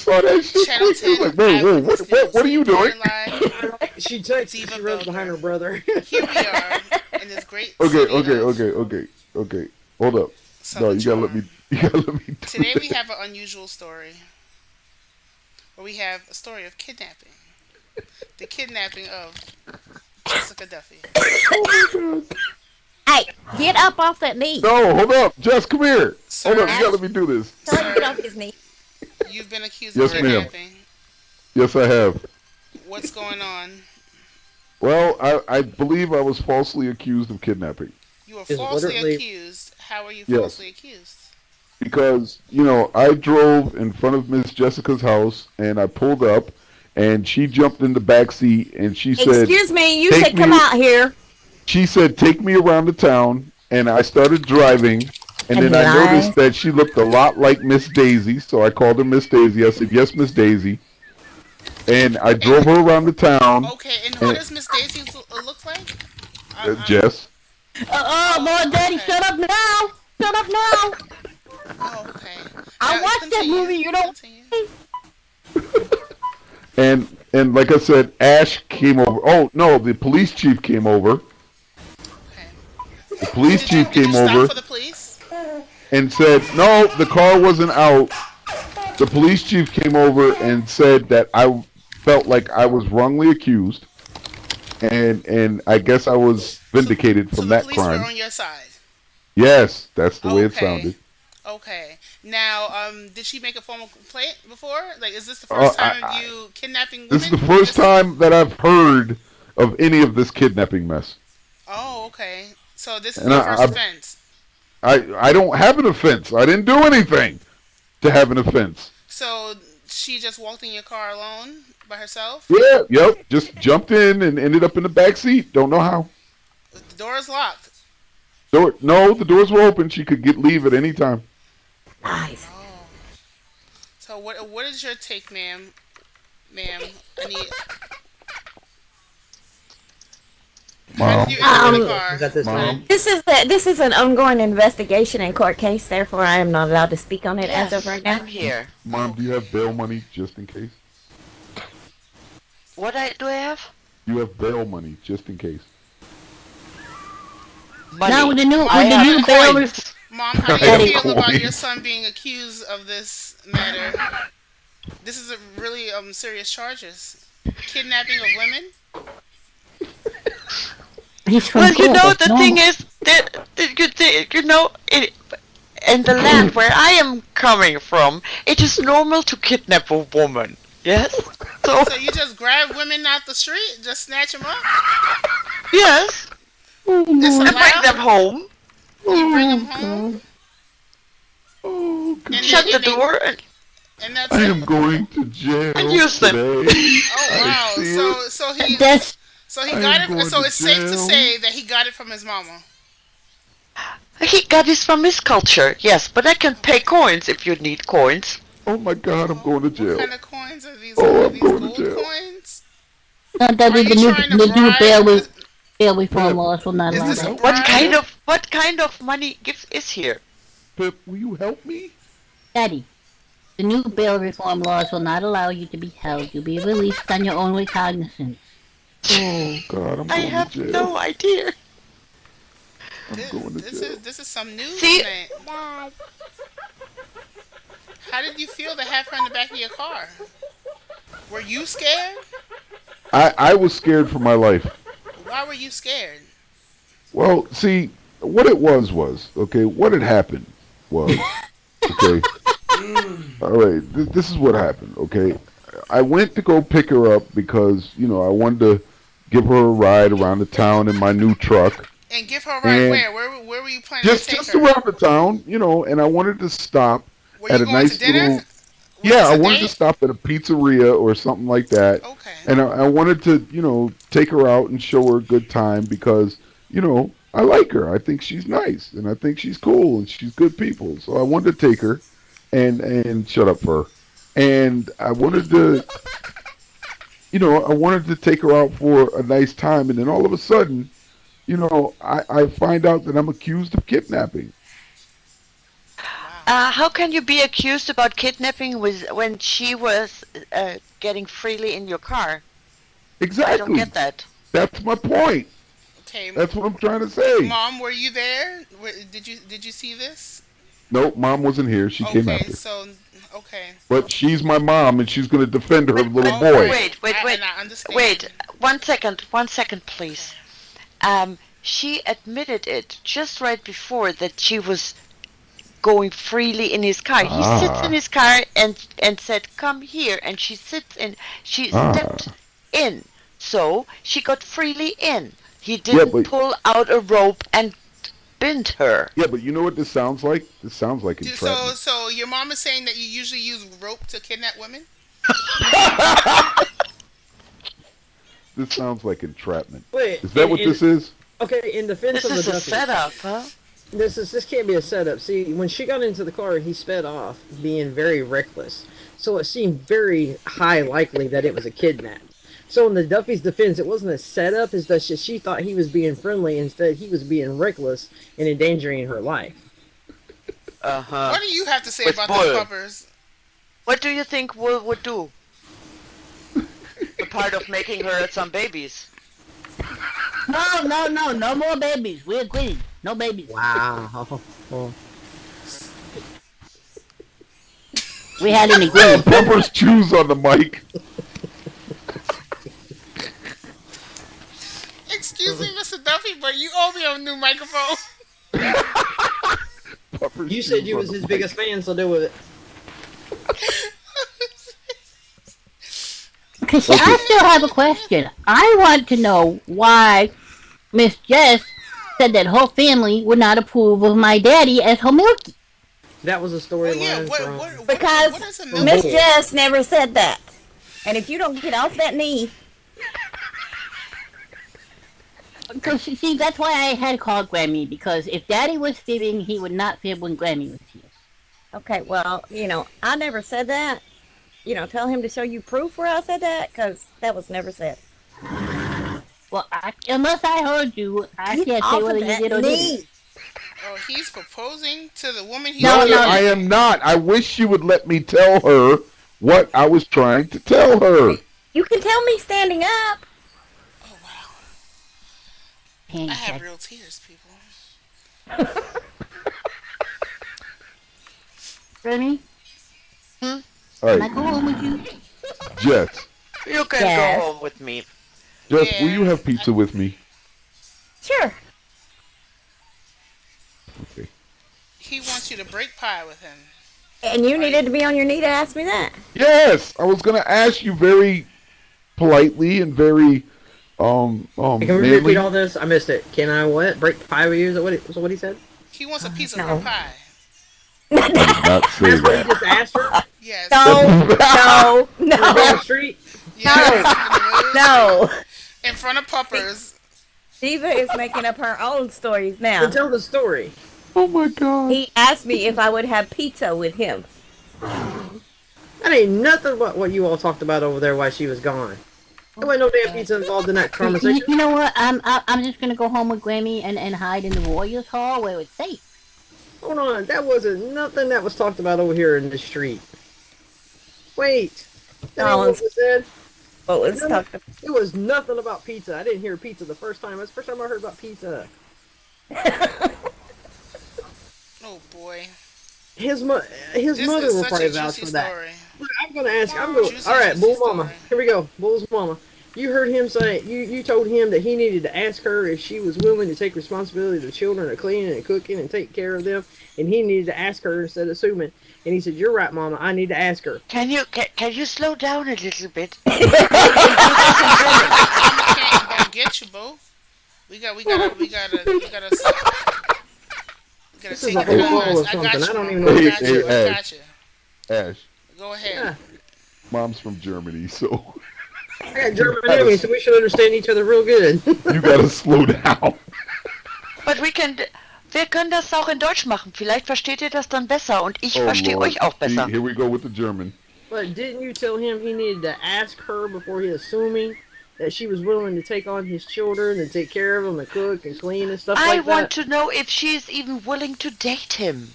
saw that shit Channel quick. It 10 was like, whoa, what are you doing? She texted. Diva She runs Builder. behind her brother. Here we are in this great Okay, city okay, of okay, okay, okay. Hold up. No, Southern Charm. you gotta let me do Today we this. have an unusual story where we have a story of kidnapping. The kidnapping of Jessica Duffy. Oh my god. Hey, get up off that knee. No, hold up. Jess, come here. Sir, Hold up, you gotta let me do this. Tell him to get sir, off his knee. you've been accused of Yes, ma'am. kidnapping. Yes, I have. What's going on? Well, I believe I was falsely accused of kidnapping. You were Is falsely literally- accused. How are you Yes. falsely accused? Because, I drove in front of Miss Jessica's house and I pulled up and she jumped in the back seat and she said, Excuse me, you "Take said come me-" out here. she said, "Take me around the town," and I started driving, and then I noticed that she looked a lot like Miss Daisy, so I called her Miss Daisy. I said, "Yes, Miss Daisy," and I drove her around the town. Okay, and who does Miss Daisy look like? Jess. Lord Daddy, okay. shut up now. Shut up now. Oh, okay. I Now, watched that continue, movie, you don't. continue. And like I said, Ash came over. Oh no, the police chief came over. Okay. The police chief Did you came stop over for the police? and said, "No, the car wasn't out." The police chief came over and said that I felt like I was wrongly accused, and I guess I was vindicated So from the that police crime. were on your side. Yes, that's the way it Okay. sounded. Okay. Now, did she make a formal complaint before? Like, is this the first time of you kidnapping women? This is the first time that I've heard of any of this kidnapping mess. Oh, okay. So this is And your first I- offense. I don't have an offense. I didn't do anything to have an offense. So she just walked in your car alone by herself? Yeah, yep. Just jumped in and ended up in the back seat. Don't know how. The door is locked. No, the doors were open. She could leave at any time. Nice. Oh. So what is your take, ma'am? Ma'am, I need. How did you enter the car? Is that this Mom. time? This is an ongoing investigation and court case. Therefore, I am not allowed to speak on it as of right now. I'm here. Mom, do you have bail money just in case? Do I have? You have bail money just in case. Money. Now with the new I have bail, coins. Mom, how do Daddy you feel about coins. your son being accused of this matter? This is a really serious charges. Kidnapping of women? he's from Well, Cuba. the thing is that in the land where I am coming from, it is normal to kidnap a woman. Yes. So So you just grab women out the street, just snatch them up? yes, It's and bring them allowed? home. You bring them home? Oh, God. And Shut they- the and they- door and And that's I it? am going to jail And use them. today. Oh I wow! see So he That's got I'm it. going So to it's safe to jail. say that he got it from his mama. he got this from his culture. Yes, but I can pay coins if you need coins. Oh my God, I'm going to What jail. kind of coins are these? Oh, Are I'm these going to gold jail. coins? that Are is you trying to bribe? bail reform Yeah. laws will not Is allow this a that. bribe? What kind of money is here? Pip, will you help me? Daddy, the new bail reform laws will not allow you to be held. You'll be released on your own recognizance. Oh God, I'm I going have to jail. no idea. I'm going to jail. This is some news See- tonight. How did you feel to have her in the back of your car? Were you scared? I was scared for my life. Why were you scared? Well, see, what it was, okay, what had happened was, okay, all right, this is what happened, okay. I went to go pick her up because, I wanted to give her a ride around the town in my new truck. And give her a ride And where? Where were you planning to take Just her? around the town, and I wanted to stop Were at you a going nice to dinner? little... Was Yeah, this I a wanted to date? stop at a pizzeria or something like that. Okay. And I wanted to, take her out and show her a good time because, I like her. I think she's nice and I think she's cool and she's good people. So I wanted to take her and shut up for her. And I wanted to, I wanted to take her out for a nice time. And then all of a sudden, I find out that I'm accused of kidnapping. Wow. how can you be accused about kidnapping when she was getting freely in your car? I don't Exactly. get that. That's my point. Okay, That's what I'm trying to say. Mom, were you there? Did you see this? Nope, mom wasn't here. She came Okay, after. so okay. But she's my mom, and she's going to defend her little All boy. right. Wait, And I understand. wait. 1 second, please. She admitted it just right before that she was going freely in his car. He sits in Ah, his car and said, "Come here," and she sits in. She stepped ah. in, so she got freely in. He Yeah, didn't but pull out a rope and bind her. yeah, but you know what this sounds like? This sounds like So entrapment. so your mom is saying that you usually use rope to kidnap women? This sounds like entrapment. Wait, Is that what this is? okay, in defense This of the is a Duffy, setup, huh? this can't be a setup. See, when she got into the car, he sped off, being very reckless. So it seemed very high likely that it was a kidnap. So in the Duffy's defense, it wasn't a setup. It's that she thought he was being friendly. Instead, he was being reckless and endangering her life. Uh-huh. What do you have to say With about Bull. those puppers? What do you think Will would do? Apart of making her some babies. No more babies. We agreed. No babies. Wow. Oh. We had an agreement. Pumpers chews on the mic. Excuse me, Mr. Duffy, but you owe me a new microphone. Pumpers You said chews you on was the his mic. biggest fan, so do with it. Cause I still have a question. I want to know why Miss Jess said that her family would not approve of my daddy as her milky. That was a Well, yeah, storyline from. Because what is a Miss milk? Jess never said that. And if you don't get off that knee, Because see, that's why I had called Grammy. Because if Daddy was fibbing, he would not fib when Grammy was here. okay, well, I never said that. Tell him to show you proof where I said that, because that was never said. Well, unless I heard you, I Get can't say off of whether you that did or knee. didn't. Oh, he's proposing to the woman he's No, No, with? no. I am not. I wish you would let me tell her what I was trying to tell her. You can tell me standing up. Oh, wow. Can't I have check. real tears, people. Grammy, All can I right, go home with you? Jess. You can Yes. go home with me. Jess, Yeah. will you have pizza with me? Sure. Okay. He wants you to break pie with him. And you needed to be on your knee to ask me that. Yes, I was gonna ask you very politely and very Can we manly. repeat all this? I missed it. Can I what? Break pie with you? Is that what he said? He wants a piece of No. her pie. I did not say That's what he that. just asked her? Yes. No, no, Down no, the street? Yes. no. In front of puppers. Diva is making up her own stories Then now. tell the story. Oh my god. He asked me if I would have pizza with him. That ain't nothing but what you all talked about over there while she was gone. There wasn't no damn pizza involved in that conversation. You know what? I'm just gonna go home with Grammy and hide in the Warriors Hall where it's safe. Hold on, that wasn't nothing that was talked about over here in the street. Wait. That ain't what was said. What was talked about? It was nothing about pizza. I didn't hear pizza the first time. That's the first time I heard about pizza. Oh boy. His This mother is will such probably a vouch juicy for that. story. Look, I'm gonna ask. I'm going. Juicy, All right, juicy Bull story. Mama. Here we go. Bull's Mama. You heard him say you told him that he needed to ask her if she was willing to take responsibility of the children, of cleaning and cooking and take care of them, and he needed to ask her instead of assuming. And he said, "You're right, Mama. I need to ask her." Can you slow down a little bit? Mama can't don't get you, boo. We gotta This take is a it whole down. ball of I something. got you. I don't Mama. even know I what Hey, got hey, you. I Ash. got you. Ash, Go ahead. Yeah, mom's from Germany, so I got German enemies, so we should understand each other real good. you gotta slow down. But wir können das auch in Deutsch machen. Vielleicht versteht ihr das dann besser und ich Oh verstehe Lord. euch auch See, besser. here we go with the German. But didn't you tell him he needed to ask her before he assuming that she was willing to take on his children and take care of them and cook and clean and stuff I like want that? to know if she is even willing to date him.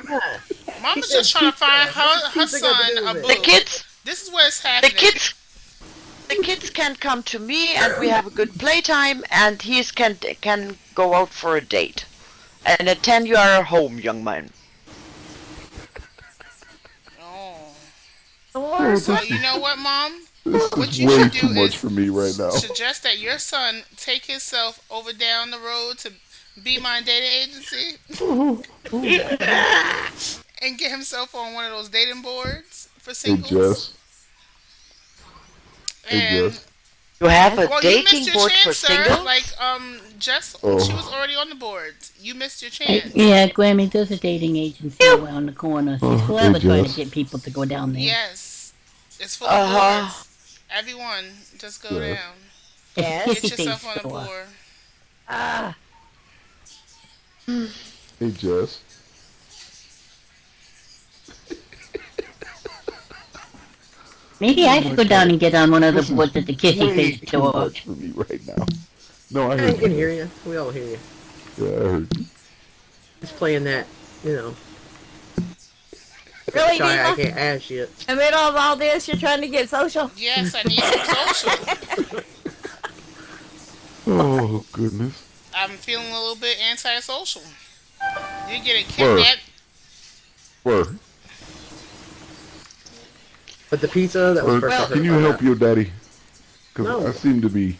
Yeah. He Mama's said just trying to pizza. find What does her pizza got to son do a with The it? boo. kids, This is what's the happening. kids, the kids can come to me, and we have a good playtime, and he can go out for a date. And at 10 you are home, young man. Oh. Oh, Lord. So this you is know what, Mom? this is What you way should too do much is for me right now. suggest that your son take himself over down the road to Be My Dating Agency and get himself on one of those dating boards for Hey singles. Jess. Hey And Jess. You have Yes. a well, you missed dating your board for chance, sir. singles? Jess, she was Oh. already on the boards. You missed your chance. Yeah, Grammy, there's a dating agency around the corner. She's Oh. Hey forever trying to Jess. get people to go down there. Yes, it's full of Uh-huh. boards. Everyone, just go Jess. down. It's a Yes. Get kissy yourself face on a store. board. Ah. Hey Jess. Maybe Oh I my should go down God. and get on one of the This boards is at the kissy way face too store. much for me right now. No, I I heard can you. hear you. We all hear you. Yeah, I heard you. Just playing that, you know. Really, Shy, I Diva? can't add shit. In the middle of all this, you're trying to get social? Yes, I need some social. Oh goodness. I'm feeling a little bit antisocial. You're getting Fur. kidnapped. Fur. But the pizza, that was the Fur. first I Well- heard Can you about help that. your daddy? Because No. I seem to be.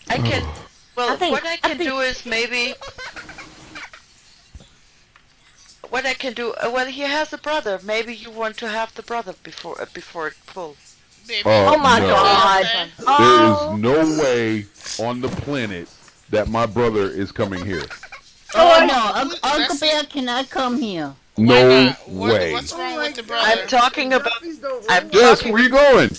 I can. Well, I think- what I I can think- do is maybe. What I can do. Well, he has a brother. Maybe you want to have the brother before it pulls. Baby. Oh my No. God. Okay. There Oh. is no way on the planet that my brother is coming here. Oh Oh, no, Who- Uncle let's see. Bear cannot come here. Why No not? way. What's wrong Oh my with the God. brother? I'm talking about. Duppies don't I'm roll. Jess, talking where you going?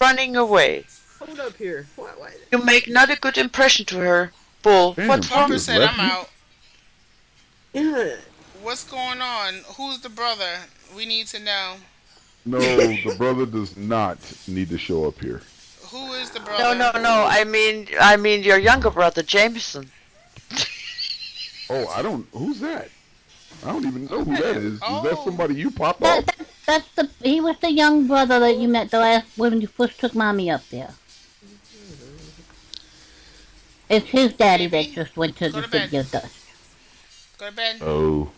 running away. Hold up here. Why? You make not a good impression to her, Bull. Damn, What's she wrong? Pumper just said left I'm me? out. Yeah. What's going on? Who's the brother? We need to know. No, the brother does not need to show up here. Who is the No, brother? no. I mean your younger brother, Jameson. Oh, I don't. Who's that? I don't even know who that is. Is Oh. that somebody you popped That, off? that that's he was the young brother that you met the last when you first took mommy up there. It's his daddy Baby, that just went to go the to bed. city of dust. Go to bed. Oh.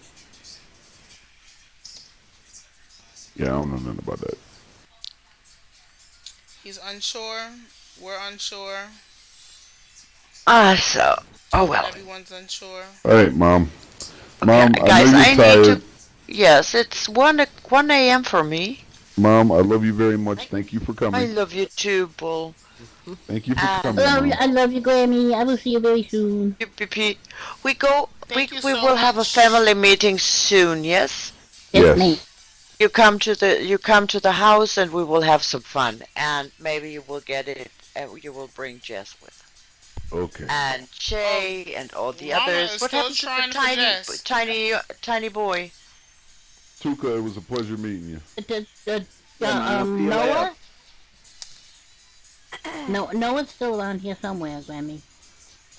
Yeah, I don't know nothing about that. He's unsure. We're unsure. So. Oh well. Everyone's unsure. All right, Mom. Mom, Okay, I guys, know I you're need tired. to. Yes, it's 1 a.m. for me. Mom, I love you very much. Thank you for I coming. love you too, Bull. Thank you for I coming, Mom. I love you, Grammy. I will see you very soon. UPP. We go. Thank you We so will have a much. family meeting soon. Yes. Yes, ma'am. Yes. You come to the house and we will have some fun, and maybe you will get it. You will bring Jess with, Okay. and Shay and all the Mama others. is What still happened to trying the for Jess. tiny boy? Tuka, it was a pleasure meeting you. Noah? No, Noah's still around here somewhere, Grammy.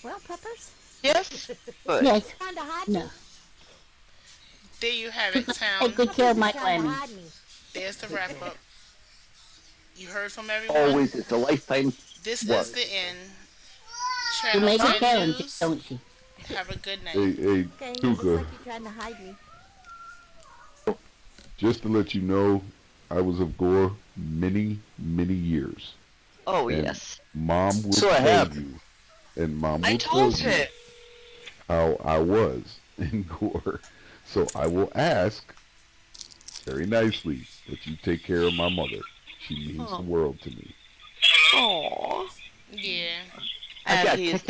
Well, Peppers, Yes. Good. Yes. trying to hide No. me. There you have it, Take town. good care of my Trying to Grammy. hide me. There's the wrap up. You heard from everyone. Always, it's a lifetime. This What? is the end. You Channel make a 10 challenge, News. don't you? Have a good night. Hey, Okay, it looks Tuka, like you're trying to hide me. just to let you know, I was of Gore many, many years. Oh And yes. Mom will So I tell have. you, and Mom I will tell told you him. how I was in Gore. So I will ask very nicely that you take care of my mother. She means Oh. the world to me. Aww. Yeah. I And got he's tickets